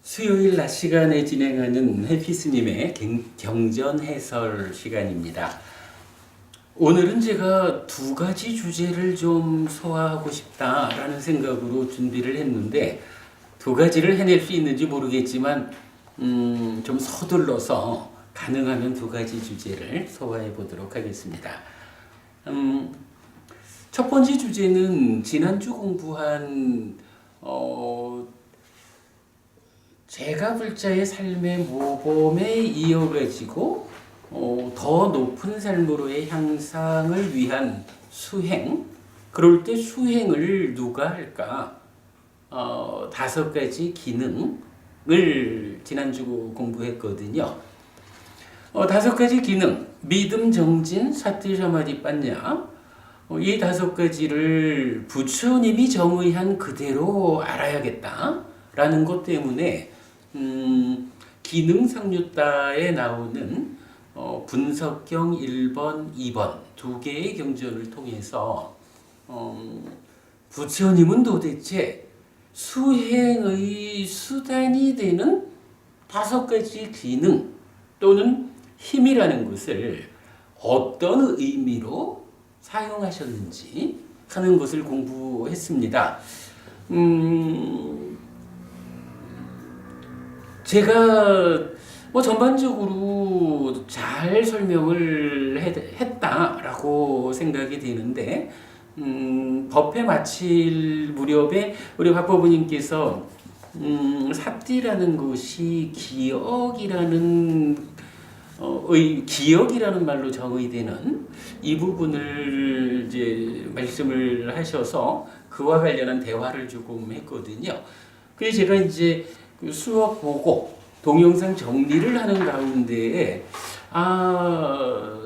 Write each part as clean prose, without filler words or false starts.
수요일 낮 시간에 진행하는 해피스님의 경전 해설 시간입니다. 오늘은 제가 두 가지 주제를 좀 소화하고 싶다라는 생각으로 준비를 했는데 두 가지를 해낼 수 있는지 모르겠지만 좀 서둘러서 가능하면 두 가지 주제를 소화해 보도록 하겠습니다. 첫 번째 주제는 지난주 공부한 제가 불자의 삶의 모범에 이어가지고 더 높은 삶으로의 향상을 위한 수행. 그럴 때 수행을 누가 할까? 다섯 가지 기능을 지난주 공부했거든요. 다섯 가지 기능, 믿음, 정진, 사티, 사마디, 빠냐. 이 다섯 가지를 부처님이 정의한 그대로 알아야겠다라는 것 때문에 기능상류따에 나오는 분석경 1번, 2번 두 개의 경전을 통해서 부처님은 도대체 수행의 수단이 되는 다섯 가지 기능 또는 힘이라는 것을 어떤 의미로 사용하셨는지 하는 것을 공부했습니다. 제가 전반적으로 잘 설명을 했다라고 생각이 되는데 법회 마칠 무렵에 우리 화법부님께서 삽디라는 것이 기억이라는 말로 정의되는 이 부분을 이제 말씀을 하셔서 그와 관련한 대화를 조금 했거든요. 그래서 제가 이제 수업 보고 동영상 정리를 하는 가운데에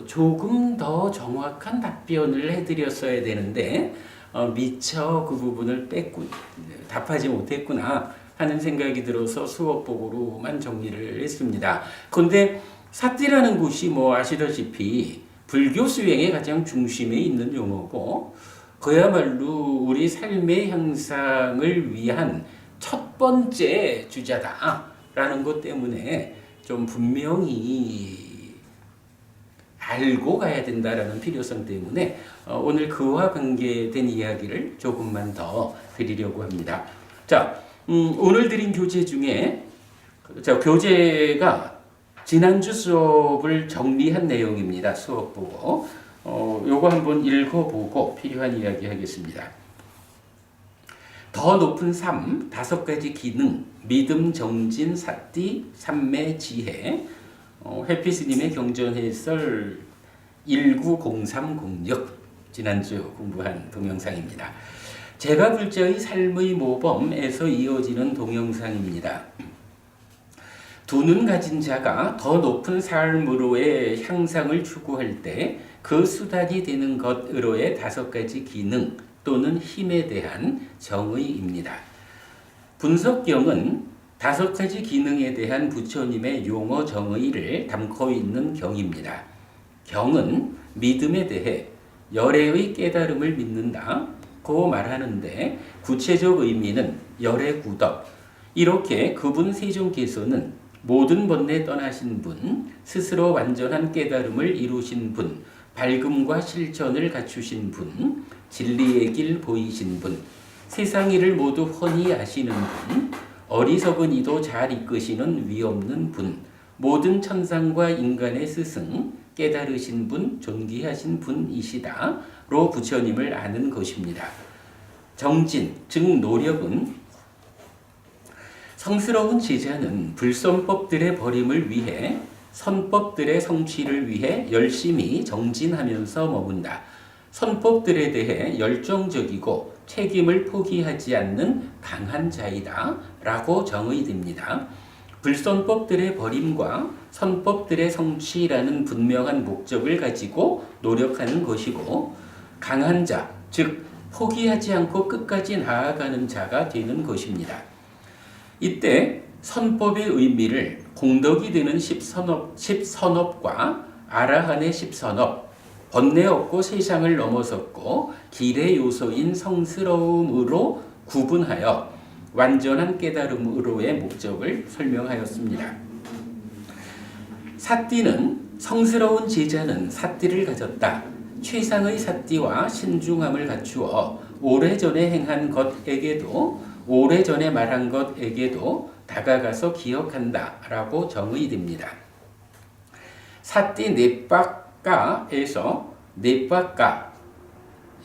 조금 더 정확한 답변을 해드렸어야 되는데 미처 그 부분을 뺐고 답하지 못했구나 하는 생각이 들어서 수업 보고로만 정리를 했습니다. 그런데 사띠라는 곳이 아시다시피 불교 수행의 가장 중심에 있는 용어고 그야말로 우리 삶의 향상을 위한 첫 번째 주자다라는 것 때문에 좀 분명히 알고 가야 된다라는 필요성 때문에 오늘 그와 관계된 이야기를 조금만 더 드리려고 합니다. 자, 오늘 드린 교재 중에 교재가 지난주 수업을 정리한 내용입니다. 수업 보고 요거 한번 읽어보고 필요한 이야기 하겠습니다. 더 높은 삶, 다섯 가지 기능, 믿음, 정진, 사띠, 삼매, 지혜. 해피스님의 경전해설 190306 지난주 공부한 동영상입니다. 제가 불자의 삶의 모범에서 이어지는 동영상입니다. 두 눈 가진 자가 더 높은 삶으로의 향상을 추구할 때 그 수단이 되는 것으로의 다섯 가지 기능 또는 힘에 대한 정의입니다. 분석경은 다섯 가지 기능에 대한 부처님의 용어 정의를 담고 있는 경입니다. 경은 믿음에 대해 열애의 깨달음을 믿는다고 말하는데 구체적 의미는 열애 구덕. 이렇게 그분 세종께서는 모든 번뇌 떠나신 분, 스스로 완전한 깨달음을 이루신 분, 밝음과 실천을 갖추신 분, 진리의 길 보이신 분, 세상 일을 모두 훤히 아시는 분, 어리석은 이도 잘 이끄시는 위없는 분, 모든 천상과 인간의 스승, 깨달으신 분, 존귀하신 분이시다로 부처님을 아는 것입니다. 정진, 즉 노력은 성스러운 제자는 불선법들의 버림을 위해 선법들의 성취를 위해 열심히 정진하면서 머문다. 선법들에 대해 열정적이고 책임을 포기하지 않는 강한 자이다 라고 정의됩니다. 불선법들의 버림과 선법들의 성취라는 분명한 목적을 가지고 노력하는 것이고 강한 자, 즉 포기하지 않고 끝까지 나아가는 자가 되는 것입니다. 이때 선법의 의미를 공덕이 되는 십선업과 아라한의 십선업, 번뇌 없고 세상을 넘어섰고 길의 요소인 성스러움으로 구분하여 완전한 깨달음으로의 목적을 설명하였습니다. 삿띠는 성스러운 제자는 삿띠를 가졌다. 최상의 삿띠와 신중함을 갖추어 오래전에 행한 것에게도 오래전에 말한 것에게도 다가가서 기억한다 라고 정의됩니다. 삿띠 넷바까에서 넷바까,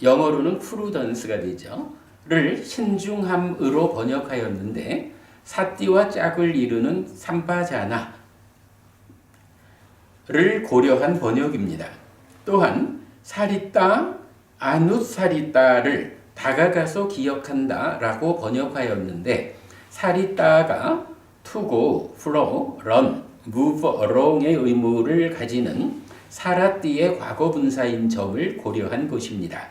영어로는 프루던스가 되죠. 를 신중함으로 번역하였는데 삿띠와 짝을 이루는 삼바자나를 고려한 번역입니다. 또한 사리따, 아누사리따를 다가가서 기억한다 라고 번역하였는데 사리따가 to go, flow, run, move along의 의무를 가지는 사라띠의 과거분사인 점을 고려한 것입니다.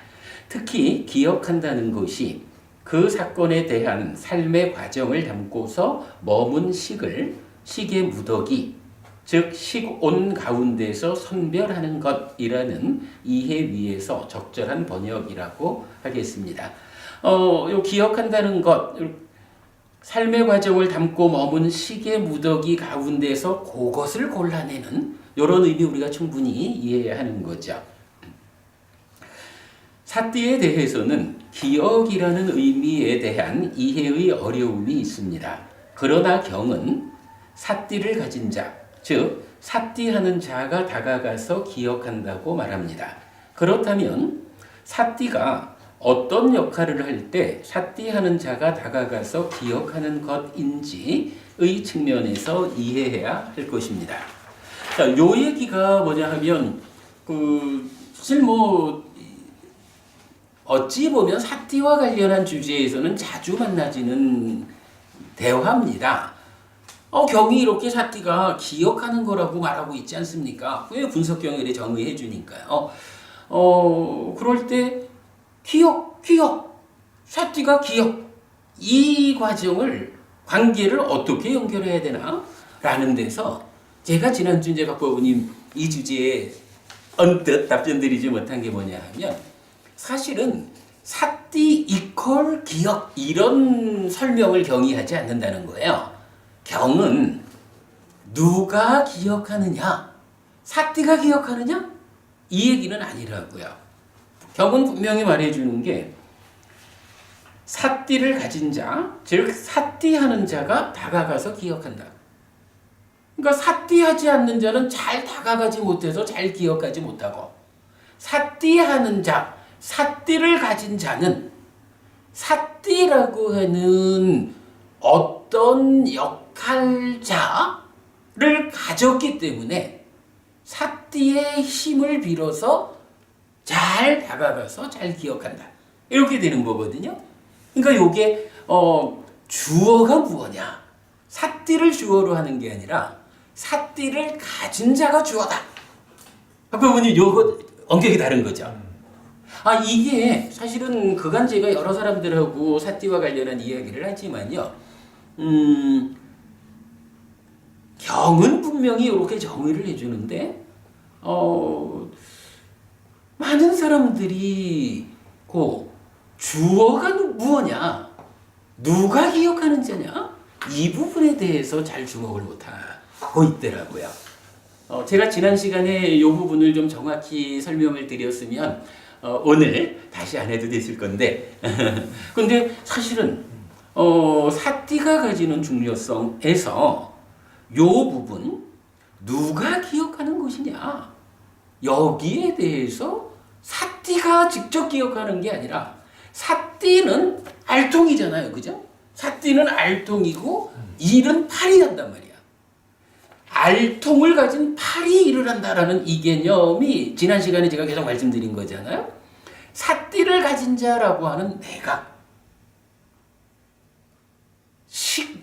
특히 기억한다는 것이 그 사건에 대한 삶의 과정을 담고서 머문 식의 무더기, 즉 식온 가운데서 선별하는 것이라는 이해 위에서 적절한 번역이라고 하겠습니다. 요 기억한다는 것, 삶의 과정을 담고 머문 식의 무더기 가운데서 그것을 골라내는 이런 의미 우리가 충분히 이해해야 하는 거죠. 삿띠에 대해서는 기억이라는 의미에 대한 이해의 어려움이 있습니다. 그러나 경은 삿띠를 가진 자, 즉 삿띠하는 자가 다가가서 기억한다고 말합니다. 그렇다면 삿띠가 어떤 역할을 할 때 삿띠하는 자가 다가가서 기억하는 것인지의 측면에서 이해해야 할 것입니다. 자, 요 얘기가 뭐냐 하면 사실 어찌 보면 삿띠와 관련한 주제에서는 자주 만나지는 대화입니다. 경이 이렇게 삿띠가 기억하는 거라고 말하고 있지 않습니까? 왜 분석경열에 정의해 주니까요. 그럴 때 기억, 삿띠가 기억, 이 과정을 관계를 어떻게 연결해야 되나? 라는 데서 제가 지난주 이제 박보부님 이 주제에 언뜻 답변 드리지 못한 게 뭐냐 하면 사실은 삿띠 이퀄 기억 이런 설명을 경이 하지 않는다는 거예요. 경은 누가 기억하느냐, 삿띠가 기억하느냐 이 얘기는 아니라고요. 경은 분명히 말해주는 게 삿띠를 가진 자, 즉 삿띠하는 자가 다가가서 기억한다. 그러니까 삿띠하지 않는 자는 잘 다가가지 못해서 잘 기억하지 못하고 삿띠하는 자, 삿띠를 가진 자는 삿띠라고 하는 어떤 역할자를 가졌기 때문에 삿띠의 힘을 빌어서 잘 다가가서 잘 기억한다. 이렇게 되는 거거든요. 그러니까 이게 주어가 무엇냐? 삿띠를 주어로 하는 게 아니라 삿띠를 가진 자가 주어다. 아까 보니 요거 엄격히 다른 거죠. 이게 사실은 그간 제가 여러 사람들하고 삿띠와 관련한 이야기를 하지만요. 경은 분명히 이렇게 정의를 해주는데 많은 사람들이 주어가 무엇냐, 누가 기억하는 자냐, 이 부분에 대해서 잘 주목을 못하고 있더라고요. 제가 지난 시간에 이 부분을 좀 정확히 설명을 드렸으면 오늘 다시 안 해도 됐을 건데 근데 사실은 삿띠가 가지는 중요성에서 요 부분 누가 기억하는 것이냐 여기에 대해서 삿띠가 직접 기억하는 게 아니라 삿띠는 알통이잖아요, 그죠? 삿띠는 알통이고 일은 팔이 한단 말이야. 알통을 가진 팔이 일을 한다라는 이 개념이 지난 시간에 제가 계속 말씀드린 거잖아요. 삿띠를 가진 자라고 하는 내가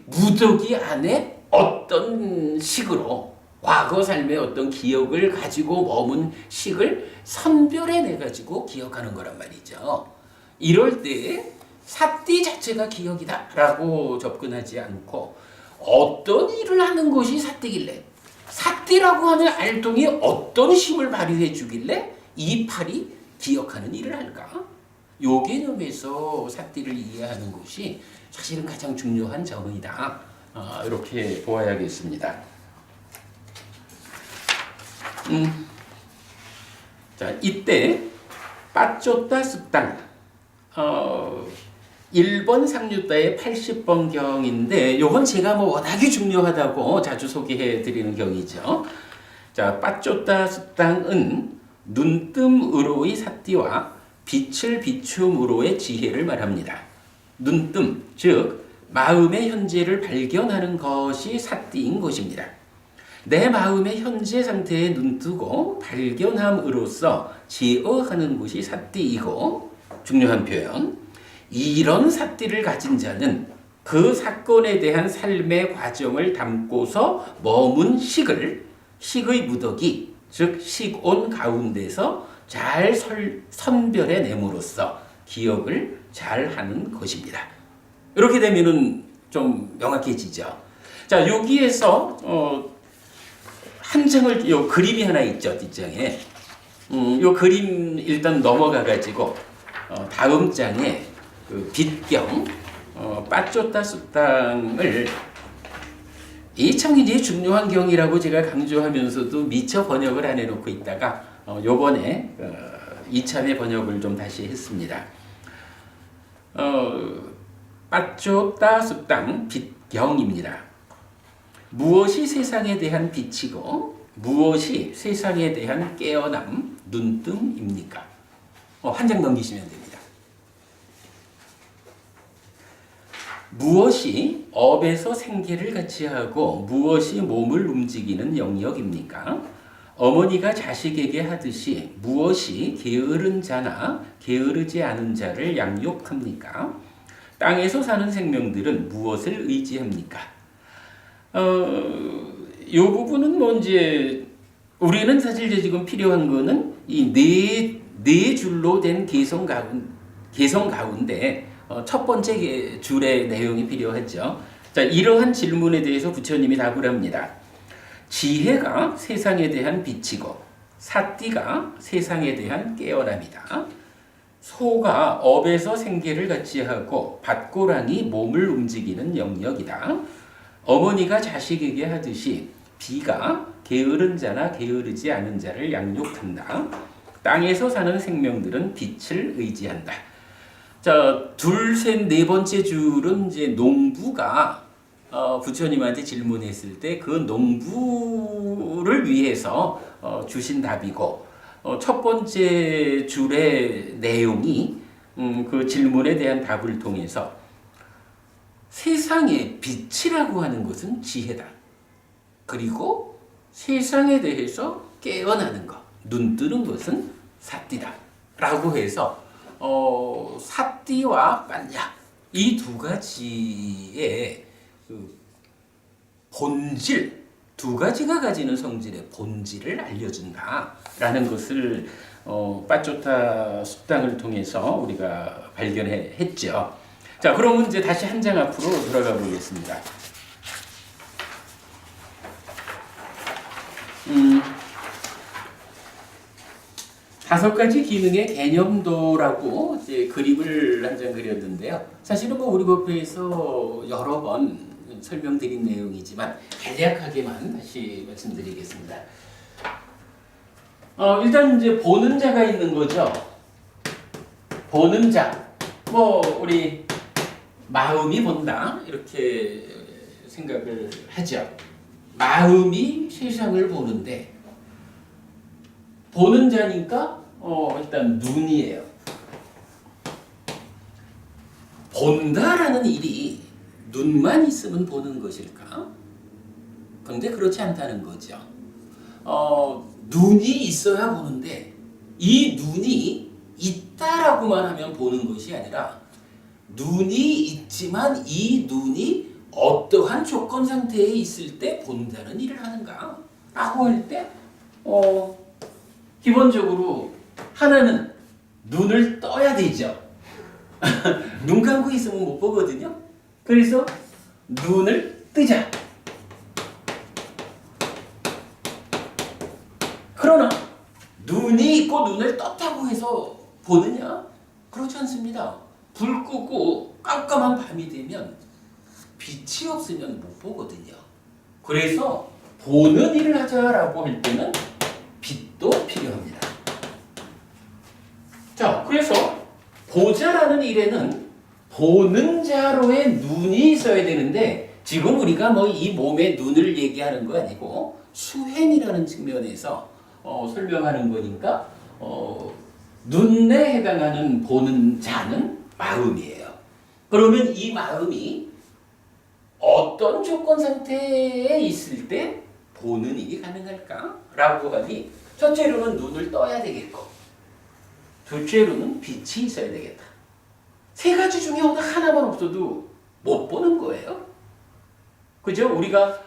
무더기 안에 어떤 식으로 과거 삶의 어떤 기억을 가지고 머문 식을 선별해내 가지고 기억하는 거란 말이죠. 이럴 때 삿띠 자체가 기억이다 라고 접근하지 않고 어떤 일을 하는 것이 삿띠길래, 삿띠라고 하는 알통이 어떤 힘을 발휘해 주길래 이 팔이 기억하는 일을 할까? 요 개념에서 삿띠를 이해하는 것이 사실은 가장 중요한 점이다. 이렇게 보아야겠습니다. 자, 이때 빠쪼따 습당 1번 상류따의 80번 경인데 요건 제가 워낙에 중요하다고 자주 소개해 드리는 경이죠. 자, 빠쪼따 습당은 눈뜸으로의 삿띠와 빛을 비춤으로의 지혜를 말합니다. 눈뜸, 즉 마음의 현재를 발견하는 것이 삿띠인 것입니다. 내 마음의 현재 상태에 눈뜨고 발견함으로써 제어하는 것이 삿띠이고, 중요한 표현, 이런 삿띠를 가진 자는 그 사건에 대한 삶의 과정을 담고서 머문 식의 무더기, 즉 식온 가운데서 잘 선별해 nem으로써 기억을 잘 하는 것입니다. 이렇게 되면은 좀 명확해지죠. 자, 여기에서 한 장을, 요 그림이 하나 있죠, 뒷장에. 요 그림 일단 넘어가 가지고 다음 장에 그 빛경 빠쪼따 습당을 이 참 굉장히 중요한 경이라고 제가 강조하면서도 미처 번역을 안 해놓고 있다가 요번에 이참에 번역을 좀 다시 했습니다. 빠쪼따 습당 빛경입니다. 무엇이 세상에 대한 빛이고 무엇이 세상에 대한 깨어남, 눈뜸입니까? 한 장 넘기시면 됩니다. 무엇이 업에서 생계를 같이 하고 무엇이 몸을 움직이는 영역입니까? 어머니가 자식에게 하듯이 무엇이 게으른 자나 게으르지 않은 자를 양육합니까? 땅에서 사는 생명들은 무엇을 의지합니까? 이 부분은 이제 우리는 사실 지금 필요한 거는 이 네 줄로 된 개성 가운데 첫 번째 줄의 내용이 필요하죠. 자, 이러한 질문에 대해서 부처님이 답을 합니다. 지혜가 세상에 대한 빛이고 삿띠가 세상에 대한 깨어남이다. 소가 업에서 생계를 같이 하고 밭고랑이 몸을 움직이는 영역이다. 어머니가 자식에게 하듯이 비가 게으른 자나 게으르지 않은 자를 양육한다. 땅에서 사는 생명들은 빛을 의지한다. 자, 둘, 셋, 네 번째 줄은 이제 농부가 부처님한테 질문했을 때 그 농부를 위해서 주신 답이고, 첫 번째 줄의 내용이 그 질문에 대한 답을 통해서 세상의 빛이라고 하는 것은 지혜다. 그리고 세상에 대해서 깨어나는 것, 눈 뜨는 것은 삿띠다. 라고 해서 삿띠와 빨야 이 두 가지의 그 본질, 두 가지가 가지는 성질의 본질을 알려준다라는 것을 빠쪼따 습당을 통해서 우리가 발견했죠. 자, 그러면 이제 다시 한 장 앞으로 돌아가 보겠습니다. 다섯 가지 기능의 개념도라고 이제 그림을 한 장 그렸는데요. 사실은 우리 법회에서 여러 번 설명드린 내용이지만 간략하게만 다시 말씀드리겠습니다. 일단 이제 보는 자가 있는 거죠. 보는 자, 우리 마음이 본다 이렇게 생각을 하죠. 마음이 세상을 보는데 보는 자니까 일단 눈이에요. 본다라는 일이 눈만 있으면 보는 것일까? 그런데 그렇지 않다는 거죠. 눈이 있어야 보는데 이 눈이 있다라고만 하면 보는 것이 아니라 눈이 있지만 이 눈이 어떠한 조건 상태에 있을 때 본다는 일을 하는가? 라고 할 때 기본적으로 하나는 눈을 떠야 되죠. 눈 감고 있으면 못 보거든요. 그래서 눈을 뜨자. 그러나 눈이 있고 눈을 떴다고 해서 보느냐? 그렇지 않습니다. 불 끄고 깜깜한 밤이 되면 빛이 없으면 못 보거든요. 그래서 보는 일을 하자라고 할 때는 빛도 필요합니다. 자, 그래서 보자라는 일에는 보는 자로의 눈이 있어야 되는데 지금 우리가 뭐 이 몸의 눈을 얘기하는 거 아니고 수행이라는 측면에서 설명하는 거니까 눈에 해당하는 보는 자는 마음이에요. 그러면 이 마음이 어떤 조건 상태에 있을 때 보는 일이 가능할까? 라고 하니 첫째로는 눈을 떠야 되겠고 둘째로는 빛이 있어야 되겠다. 세 가지 중에 어느 하나만 없어도 못 보는 거예요. 그죠? 우리가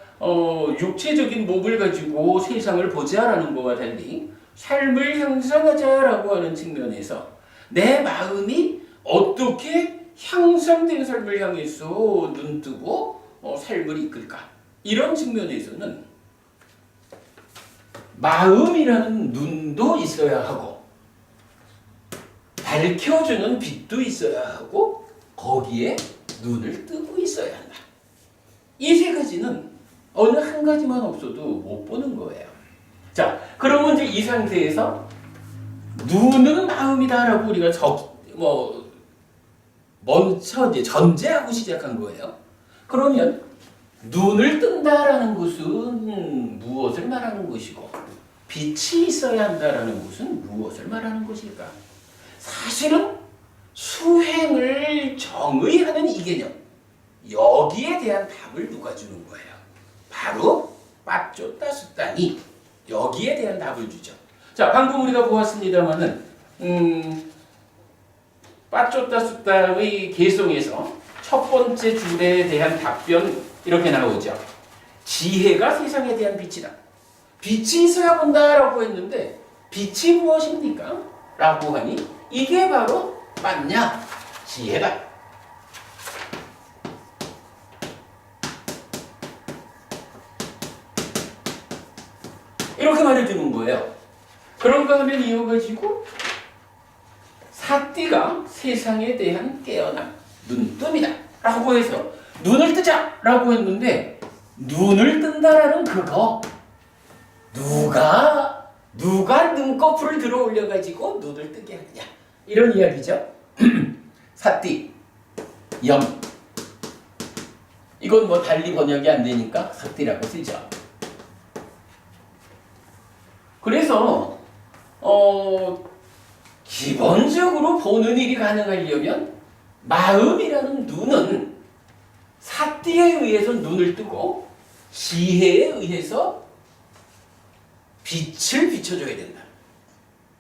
육체적인 몸을 가지고 세상을 보자라는 것과 달리 삶을 향상하자라고 하는 측면에서 내 마음이 어떻게 향상된 삶을 향해서 눈뜨고 삶을 이끌까? 이런 측면에서는 마음이라는 눈도 있어야 하고 밝혀주는 빛도 있어야 하고 거기에 눈을 뜨고 있어야 한다. 이 세 가지는 어느 한 가지만 없어도 못 보는 거예요. 자, 그러면 이제 이 상태에서 눈은 마음이다라고 우리가 먼저 이제 전제하고 시작한 거예요. 그러면 눈을 뜬다라는 것은 무엇을 말하는 것이고 빛이 있어야 한다라는 것은 무엇을 말하는 것일까? 사실은 수행을 정의하는 이 개념, 여기에 대한 답을 누가 주는 거예요? 바로 빠쪼따 숫단이 여기에 대한 답을 주죠. 자, 방금 우리가 보았습니다만은 빠쪼따 숫단의 개성에서 첫 번째 줄에 대한 답변 이렇게 나오죠. 지혜가 세상에 대한 빛이다. 빛이 있어야 본다라고 했는데 빛이 무엇입니까? 라고 하니 이게 바로 맞냐? 지혜다. 이렇게 말해주는 거예요. 그런가 하면 이어가지고 사띠가 세상에 대한 깨어남, 눈뜸이다 라고 해서 눈을 뜨자 라고 했는데 눈을 뜬다라는 그거 누가 눈꺼풀을 들어 올려가지고 눈을 뜨게 하느냐 이런 이야기죠. 사띠, 염 이건 뭐 달리 번역이 안 되니까 사띠라고 쓰죠. 그래서 기본적으로 보는 일이 가능하려면 마음이라는 눈은 사띠에 의해서 눈을 뜨고 지혜에 의해서 빛을 비춰줘야 된다.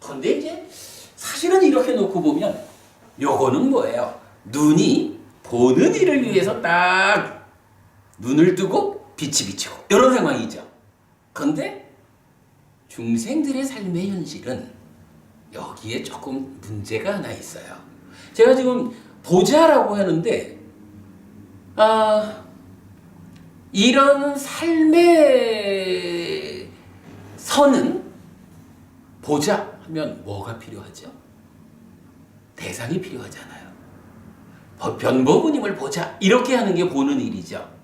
그런데 이제 사실은 이렇게 놓고 보면 요거는 뭐예요? 눈이 보는 일을 위해서 딱 눈을 뜨고 빛이 비치고 이런 상황이죠. 그런데 중생들의 삶의 현실은 여기에 조금 문제가 하나 있어요. 제가 지금 보자라고 하는데 이런 삶의 선은 보자 하면 뭐가 필요하죠? 대상이 필요하잖아요. 변보부님을 보자 이렇게 하는 게 보는 일이죠.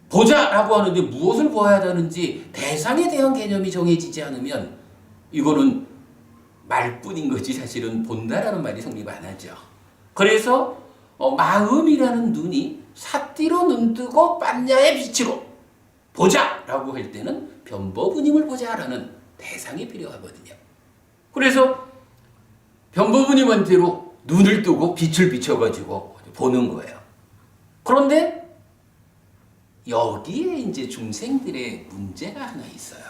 보자라고 하는데 무엇을 보아야 하는지 대상에 대한 개념이 정해지지 않으면 이거는 말뿐인 거지 사실은 본다라는 말이 성립 안 하죠. 그래서 마음이라는 눈이 사띠로 눈뜨고 빤야에 비치고 보자라고 할 때는 변보부님을 보자라는 대상이 필요하거든요. 그래서 변보부님한테로 눈을 뜨고 빛을 비춰가지고 보는 거예요. 그런데 여기에 이제 중생들의 문제가 하나 있어요.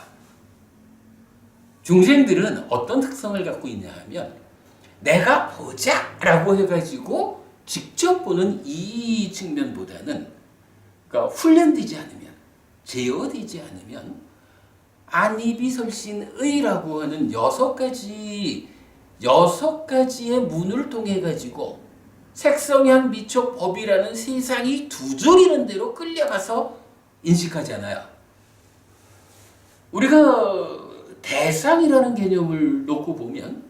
중생들은 어떤 특성을 갖고 있냐 하면 내가 보자라고 해가지고 직접 보는 이 측면보다는 그러니까 훈련되지 않으면 제어되지 않으면 안이비설신의라고 하는 여섯 가지의 문을 통해 가지고 색성향 미촉 법이라는 세상이 두드리는 대로 끌려가서 인식하잖아요. 우리가 대상이라는 개념을 놓고 보면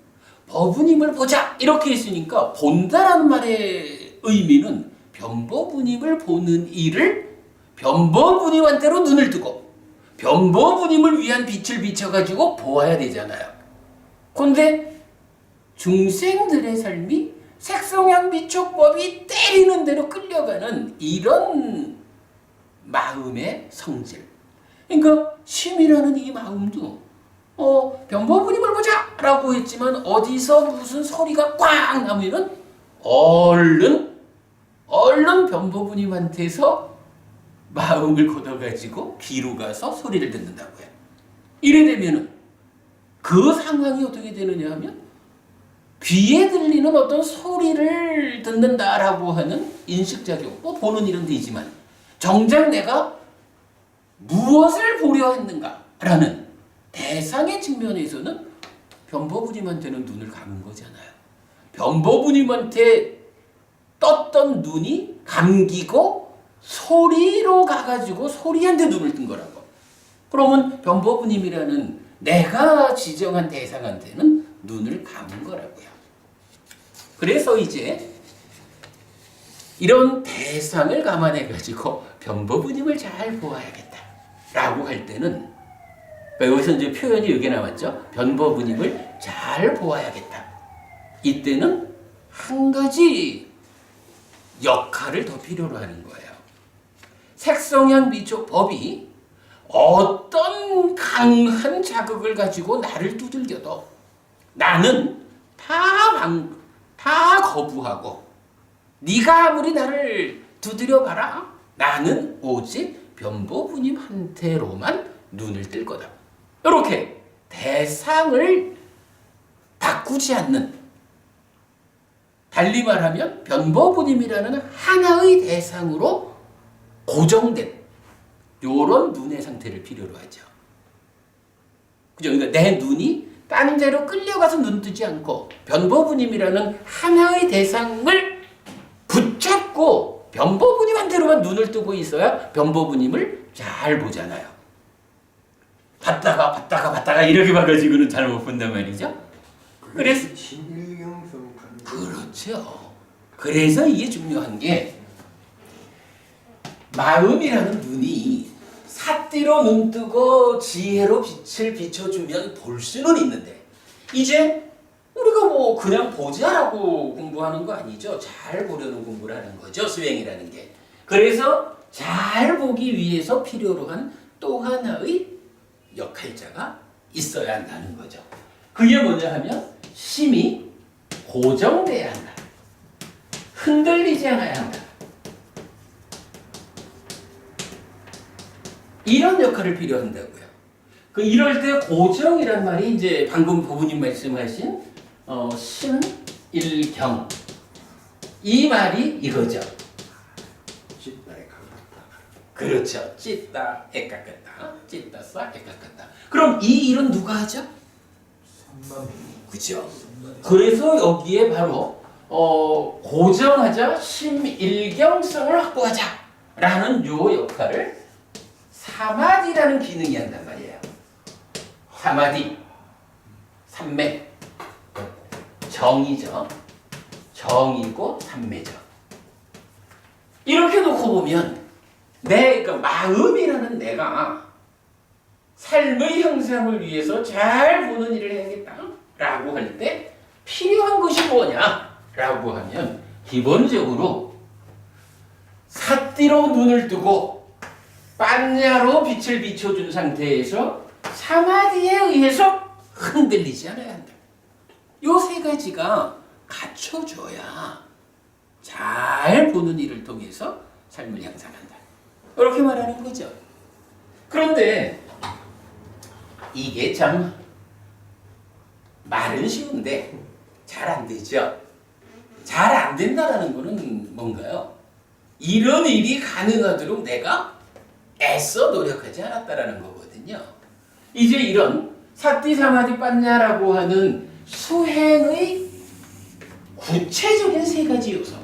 변보부님을 보자 이렇게 했으니까 본다라는 말의 의미는 변보부님을 보는 일을 변보부님한테로 눈을 뜨고 변보부님을 위한 빛을 비춰가지고 보아야 되잖아요. 그런데 중생들의 삶이 색성향 비촉법이 때리는 대로 끌려가는 이런 마음의 성질. 그러니까 심이라는 이 마음도 변보부님을 보자 라고 했지만 어디서 무슨 소리가 꽝 나면은 얼른 변보부님한테서 마음을 걷어가지고 귀로 가서 소리를 듣는다고요. 이래 되면은 그 상황이 어떻게 되느냐 하면 귀에 들리는 어떤 소리를 듣는다라고 하는 인식작용, 보는 일은 되지만 정작 내가 무엇을 보려 했는가라는 대상의 측면에서는 변보부님한테는 눈을 감은 거잖아요. 변보부님한테 떴던 눈이 감기고 소리로 가가지고 소리한테 눈을 뜬 거라고. 그러면 변보부님이라는 내가 지정한 대상한테는 눈을 감은 거라고요. 그래서 이제 이런 대상을 감안해가지고 변보부님을 잘 보아야겠다 라고 할 때는 여기서 이제 표현이 여기 나왔죠. 변보부님을 잘 보아야겠다. 이때는 한 가지 역할을 더 필요로 하는 거예요. 색성향 비촉 법이 어떤 강한 자극을 가지고 나를 두들겨도 나는 다 거부하고 네가 아무리 나를 두드려봐라 나는 오직 변보부님한테로만 눈을 뜰 거다. 이렇게 대상을 바꾸지 않는, 달리 말하면 변보부님이라는 하나의 대상으로 고정된 이런 눈의 상태를 필요로 하죠. 그죠? 그러니까 내 눈이 다른 데로 끌려가서 눈 뜨지 않고 변보부님이라는 하나의 대상을 붙잡고 변보부님한테로만 눈을 뜨고 있어야 변보부님을 잘 보잖아요. 봤다가 이렇게 봐가지고는 잘 못 본단 말이죠. 그래서 진일경성 그렇죠. 그래서 이게 중요한 게 마음이라는 눈이 삿대로 눈 뜨고 지혜로 빛을 비춰주면 볼 수는 있는데 이제 우리가 뭐 그냥 보자라고 공부하는 거 아니죠. 잘 보려는 공부를 하는 거죠. 수행이라는 게. 그래서 잘 보기 위해서 필요로 한 또 하나의 역할자가 있어야 한다는 거죠. 그게 뭐냐 하면 심이 고정돼야 한다. 흔들리지 않아야 한다. 이런 역할을 필요한다고요. 이럴 때 고정이란 말이 이제 방금 부부님 말씀하신 신일경 이 말이 이거죠. 찢다에 가깝다. 그렇죠. 찢다에 깎았다. 찢다 싸에 깎았다. 그럼 이 일은 누가 하죠? 그죠. 그래서 여기에 바로 고정하자 심일경성을 확보하자라는 요 역할을 사마디라는 기능이 한단 말이에요. 사마디, 삼매, 정이죠. 정이고 삼매죠. 이렇게 놓고 보면 그러니까 마음이라는 내가 삶의 형상을 위해서 잘 보는 일을 해야겠다라고 할 때 필요한 것이 뭐냐라고 하면 기본적으로 삿띠로 눈을 뜨고般若로 빛을 비춰준 상태에서 사마디에 의해서 흔들리지 않아야 한다. 요 세 가지가 갖춰져야 잘 보는 일을 통해서 삶을 향상한다. 이렇게 말하는 거죠. 그런데 이게 참 말은 쉬운데 잘 안 되죠. 잘 안 된다라는 거는 뭔가요? 이런 일이 가능하도록 내가 애써 노력하지 않았다라는 거거든요. 이제 이런 사띠 사마디 빠냐라고 하는 수행의 구체적인 세 가지 요소,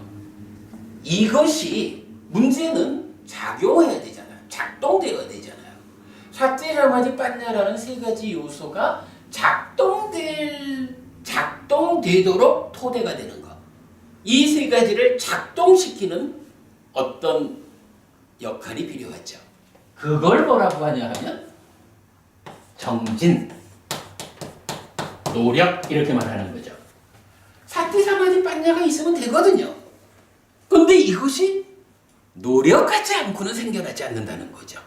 이것이 문제는 작용해야 되잖아요. 작동되어야 되잖아요. 사띠 사마디 빠냐라는 세 가지 요소가 작동될 작동되도록 토대가 되는 것. 이 세 가지를 작동시키는 어떤 역할이 필요하죠. 그걸 뭐라고 하냐 하면 정진, 노력 이렇게 말하는 거죠. 사티 사마디 빠냐가 있으면 되거든요. 근데 이것이 노력하지 않고는 생겨나지 않는다는 거죠.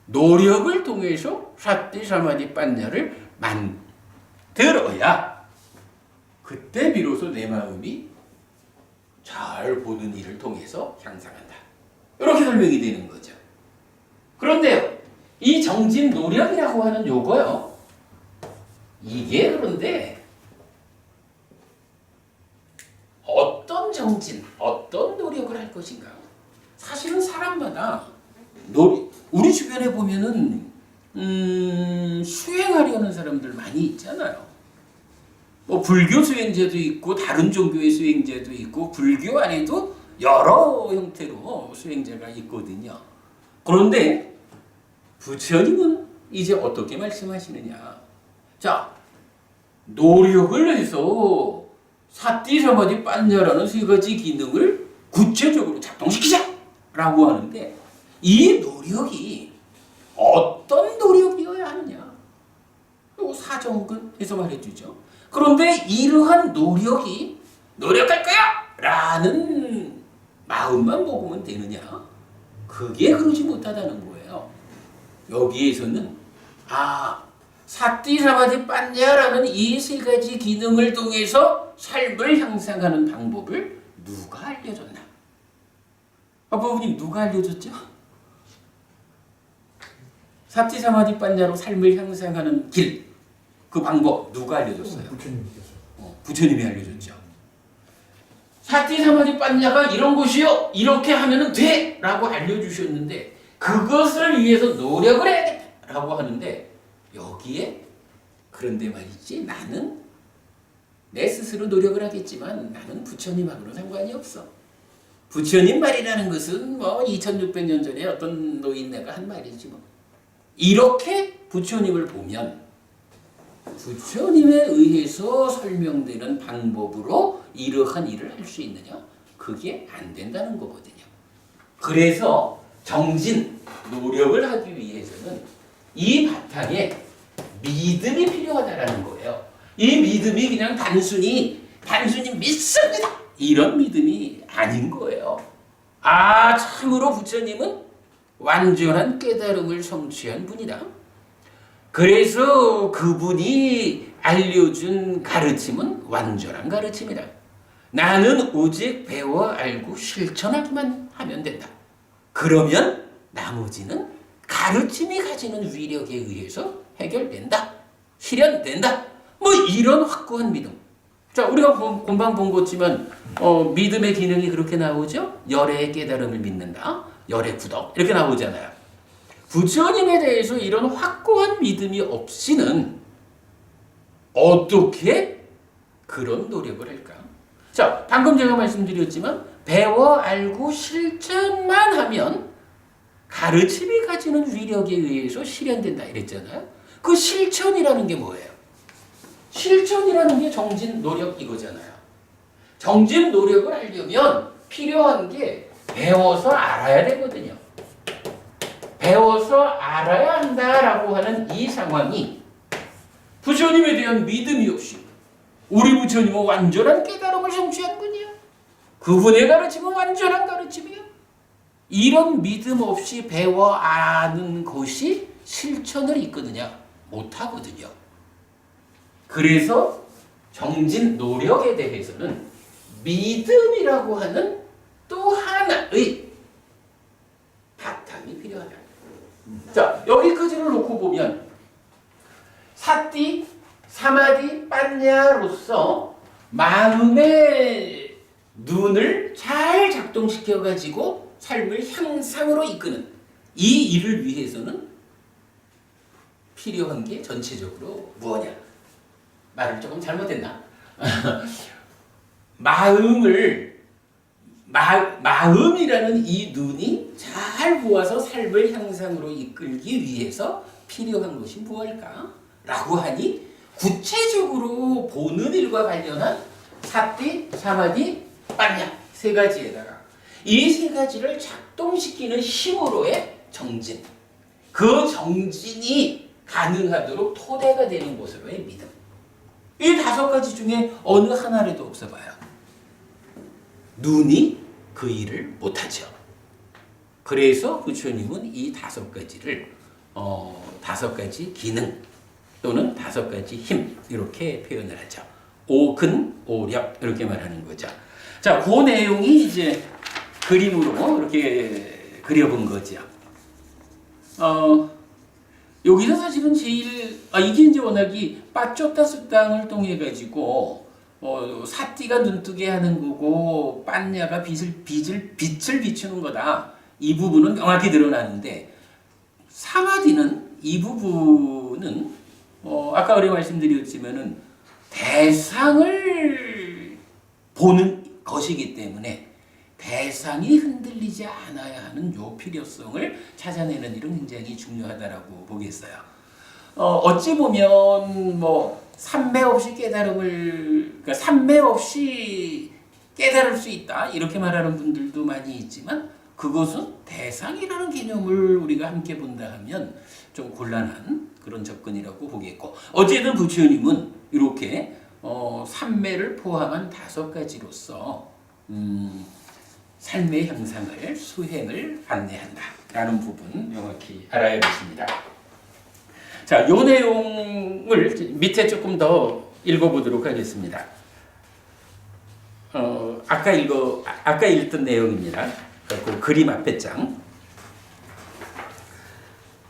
노력을 통해서 사티 사마디 빠냐를 만들어야 그때 비로소 내 마음이 잘 보는 일을 통해서 향상한다. 이렇게 설명이 되는 거죠. 그런데요, 이 정진 노력이라고 하는 요거요, 이게 그런데 어떤 정진, 어떤 노력을 할 것인가? 사실은 사람마다 우리 주변에 보면은 수행하려는 사람들 많이 있잖아요. 뭐 불교 수행자도 있고 다른 종교의 수행자도 있고 불교 안에도 여러 형태로 수행자가 있거든요. 그런데 부처님은 이제 어떻게 말씀하시느냐? 자, 노력을 해서 사띠 사마디 빠냐라는 세 가지 기능을 구체적으로 작동시키자라고 하는데 이 노력이 어떤 노력이어야 하느냐? 요 사정근 해서 말해주죠. 그런데 이러한 노력이 노력할 거야! 라는 마음만 먹으면 되느냐? 그게 그러지 못하다는 거예요. 여기에서는 사띠 사마디 빠냐라는 이 세 가지 기능을 통해서 삶을 향상하는 방법을 누가 알려줬나? 부모님 누가 알려줬죠? 사띠 사마디 빠냐로 삶을 향상하는 길, 그 방법 누가 알려줬어요? 부처님께서. 부처님이 알려줬죠. 사띠 사마디 빠냐가 이런 것이요, 이렇게 하면은 돼! 라고 알려주셨는데 그것을 위해서 노력을 해야겠다! 라고 하는데 여기에 그런데 말이지, 나는 내 스스로 노력을 하겠지만 나는 부처님하고는 상관이 없어. 부처님 말이라는 것은 뭐 2600년 전에 어떤 노인네가 한 말이지 뭐. 이렇게 부처님을 보면 부처님에 의해서 설명되는 방법으로 이러한 일을 할 수 있느냐? 그게 안 된다는 거거든요. 그래서 정진, 노력을 하기 위해서는 이 바탕에 믿음이 필요하다라는 거예요. 이 믿음이 그냥 단순히 믿습니다, 이런 믿음이 아닌 거예요. 참으로 부처님은 완전한 깨달음을 성취한 분이다. 그래서 그분이 알려준 가르침은 완전한 가르침이다. 나는 오직 배워 알고 실천하기만 하면 된다. 그러면 나머지는 가르침이 가지는 위력에 의해서 해결된다, 실현된다. 뭐 이런 확고한 믿음. 자, 우리가 금방 본 거지만 믿음의 기능이 그렇게 나오죠. 열의 깨달음을 믿는다, 열의 구덕 이렇게 나오잖아요. 부처님에 대해서 이런 확고한 믿음이 없이는 어떻게 그런 노력을 할까? 자, 방금 제가 말씀드렸지만 배워 알고 실천만 하면 가르침이 가지는 위력에 의해서 실현된다 이랬잖아요. 그 실천이라는 게 뭐예요? 실천이라는 게 정진 노력 이거잖아요. 정진 노력을 하려면 필요한 게 배워서 알아야 되거든요. 배워서 알아야 한다라고 하는 이 상황이 부처님에 대한 믿음이 없이, 우리 부처님은 완전한 깨달음을 성취한 분이야. 그분의 가르침은 완전한 가르침이야. 이런 믿음 없이 배워 아는 것이 실천을 이끄느냐? 못하거든요. 그래서 정진 노력에 대해서는 믿음이라고 하는 또 하나의 바탕이 필요하다. 자, 여기까지를 놓고 보면 사띠, 사마디, 빠냐로서 마음의 눈을 잘 작동시켜가지고 삶을 향상으로 이끄는 이 일을 위해서는 필요한 게 전체적으로 뭐냐? 말을 조금 잘못했나? 마음이라는 이 눈이 잘 보아서 삶을 향상으로 이끌기 위해서 필요한 것이 무엇일까? 라고 하니 구체적으로 보는 일과 관련한 사띠, 사마디, 빨냐 세 가지에다가 이 세 가지를 작동시키는 힘으로의 정진, 그 정진이 가능하도록 토대가 되는 곳으로의 믿음. 이 다섯 가지 중에 어느 하나라도 없어봐요. 눈이 그 일을 못하죠. 그래서 부처님은 이 다섯 가지를 다섯 가지 기능 또는 다섯 가지 힘 이렇게 표현을 하죠. 오근, 오력 이렇게 말하는 거죠. 자, 그 내용이 이제 그림으로 이렇게 그려본 거죠. 여기서 사실은 제일 이게 이제 워낙이 빠쪼따 수땅을 통해 가지고 사띠가 눈뜨게 하는 거고 빤냐가 빛을 비추는 거다. 이 부분은 명확히 드러나는데 사마디는 이 부분은 아까 우리 말씀드렸지만은 대상을 보는 것이기 때문에 대상이 흔들리지 않아야 하는 요 필요성을 찾아내는 일은 굉장히 중요하다라고 보겠어요. 어찌 보면 삼매 없이 그러니까 삼매 없이 깨달을 수 있다 이렇게 말하는 분들도 많이 있지만 그것은 대상이라는 개념을 우리가 함께 본다 하면 좀 곤란한 그런 접근이라고 보겠고 어쨌든 부처님은 이렇게 삼매를 포함한 다섯 가지로서 삶의 형상을 수행을 안내한다라는 부분 명확히 알아야겠습니다. 자, 이 내용을 밑에 조금 더 읽어보도록 하겠습니다. 아까 읽던 내용입니다. 그 그림 앞에 장.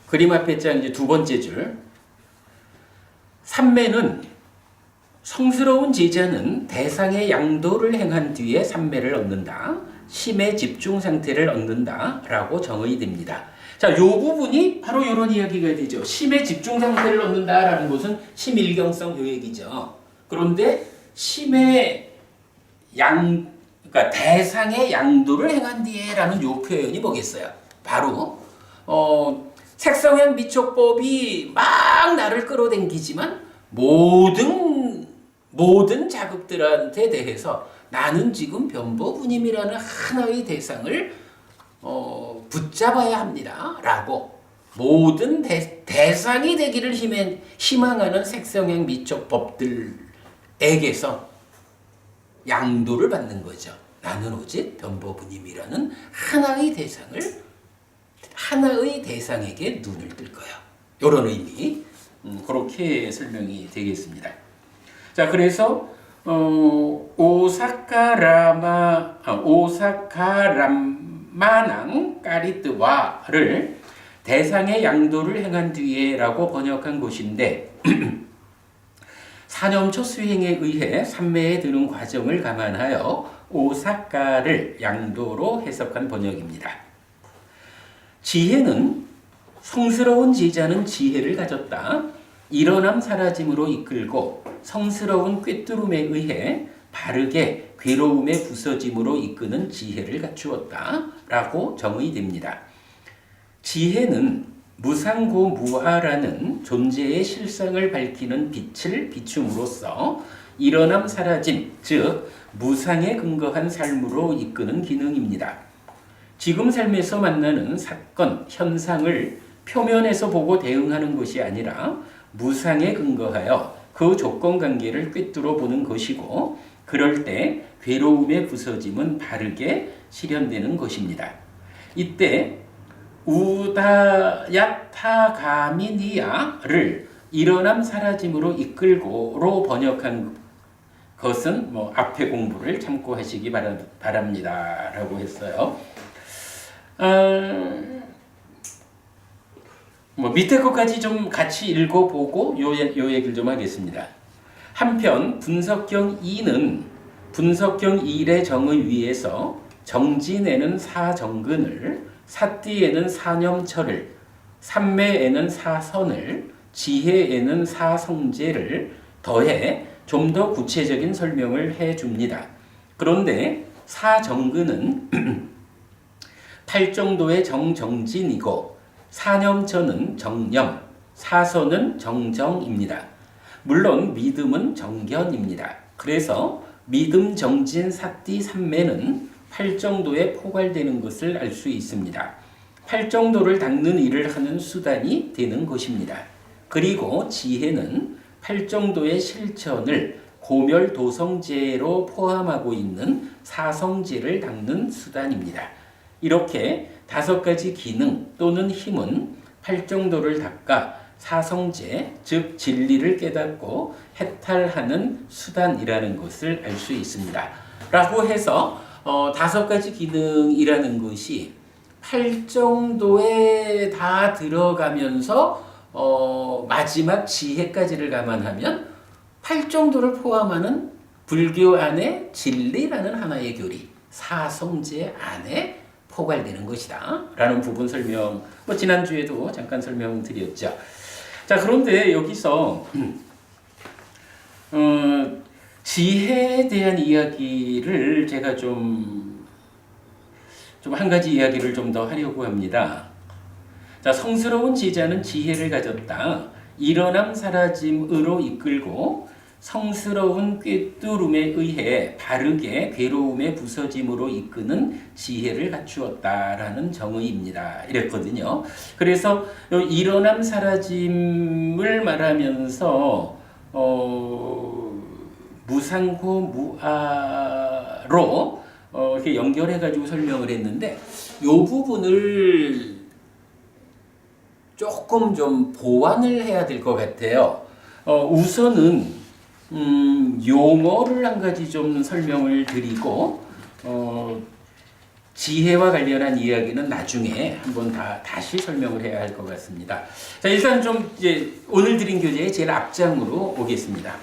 그림 앞에 장 이제 두 번째 줄. 삼매는 성스러운 제자는 대상의 양도를 행한 뒤에 삼매를 얻는다. 심의 집중 상태를 얻는다라고 정의됩니다. 자, 요 부분이 바로 이런 이야기가 되죠. 심의 집중 상태를 얻는다라는 것은 심일경성 요 얘기죠. 그런데 심의 그러니까 대상의 양도를 행한 뒤에라는 요 표현이 뭐겠어요? 바로 색성향 미촉법이 막 나를 끌어당기지만 모든 자극들한테 대해서 나는 지금 변보분임이라는 하나의 대상을 붙잡아야 합니다. 라고 모든 대상이 되기를 희망하는 색성향 미촉법들에게서 양도를 받는 거죠. 나는 오직 변보분임이라는 하나의 대상에게 눈을 뜰 거야. 이런 의미 그렇게 설명이 되겠습니다. 자, 그래서 오사카람마낭 까리뜨와를 대상의 양도를 행한 뒤에라고 번역한 곳인데 사념초 수행에 의해 삼매에 드는 과정을 감안하여 오사카를 양도로 해석한 번역입니다. 지혜는 성스러운 제자는 지혜를 가졌다. 일어남 사라짐으로 이끌고 성스러운 꿰뚫음에 의해 바르게 괴로움의 부서짐으로 이끄는 지혜를 갖추었다. 라고 정의됩니다. 지혜는 무상고무아라는 존재의 실상을 밝히는 빛을 비춤으로써 일어남 사라짐, 즉 무상에 근거한 삶으로 이끄는 기능입니다. 지금 삶에서 만나는 사건, 현상을 표면에서 보고 대응하는 것이 아니라 무상에 근거하여 그 조건관계를 꿰뚫어 보는 것이고 그럴 때 괴로움의 부서짐은 바르게 실현되는 것입니다. 이때 우다야타가미니아를 일어남 사라짐으로 이끌고로 번역한 것은 앞에 공부를 참고하시기 바랍니다. 라고 했어요. 밑에 것까지 좀 같이 읽어보고 요 얘기를 좀 하겠습니다. 한편 분석경 2는 분석경 1의 정의 위에서 정진에는 사정근을, 사띠에는 사념철을, 삼매에는 사선을, 지혜에는 사성제를 더해 좀 더 구체적인 설명을 해줍니다. 그런데 사정근은 팔정도의 정정진이고 사념처는 정념, 사선은 정정입니다. 물론 믿음은 정견입니다. 그래서 믿음, 정진, 사띠, 삼매는 팔정도에 포괄되는 것을 알 수 있습니다. 팔정도를 닦는 일을 하는 수단이 되는 것입니다. 그리고 지혜는 팔정도의 실천을 고멸도성제로 포함하고 있는 사성제를 닦는 수단입니다. 이렇게 5가지 기능 또는 힘은 팔정도를 닦아 사성제, 즉 진리를 깨닫고 해탈하는 수단이라는 것을 알 수 있습니다. 라고 해서 5가지 기능이라는 것이 팔정도에 다 들어가면서 마지막 지혜까지를 감안하면 팔정도를 포함하는 불교 안에 진리라는 하나의 교리, 사성제 안에 포괄되는 것이다 라는 부분 설명, 지난주에도 잠깐 설명드렸죠. 자, 그런데 여기서 지혜에 대한 이야기를 제가 좀 한 가지 이야기를 좀 더 하려고 합니다. 자, 성스러운 제자는 지혜를 가졌다. 일어남 사라짐으로 이끌고 성스러운 꿰뚫음에 의해 바르게 괴로움에 부서짐으로 이끄는 지혜를 갖추었다라는 정의입니다. 이랬거든요. 그래서 일어남 사라짐을 말하면서 무상고 무아로 이렇게 연결해가지고 설명을 했는데 이 부분을 조금 좀 보완을 해야 될 것 같아요. 우선은 용어를 한 가지 좀 설명을 드리고 지혜와 관련한 이야기는 나중에 한번 다시 설명을 해야 할 것 같습니다. 자, 일단 좀 이제 오늘 드린 교재의 제일 앞장으로 오겠습니다.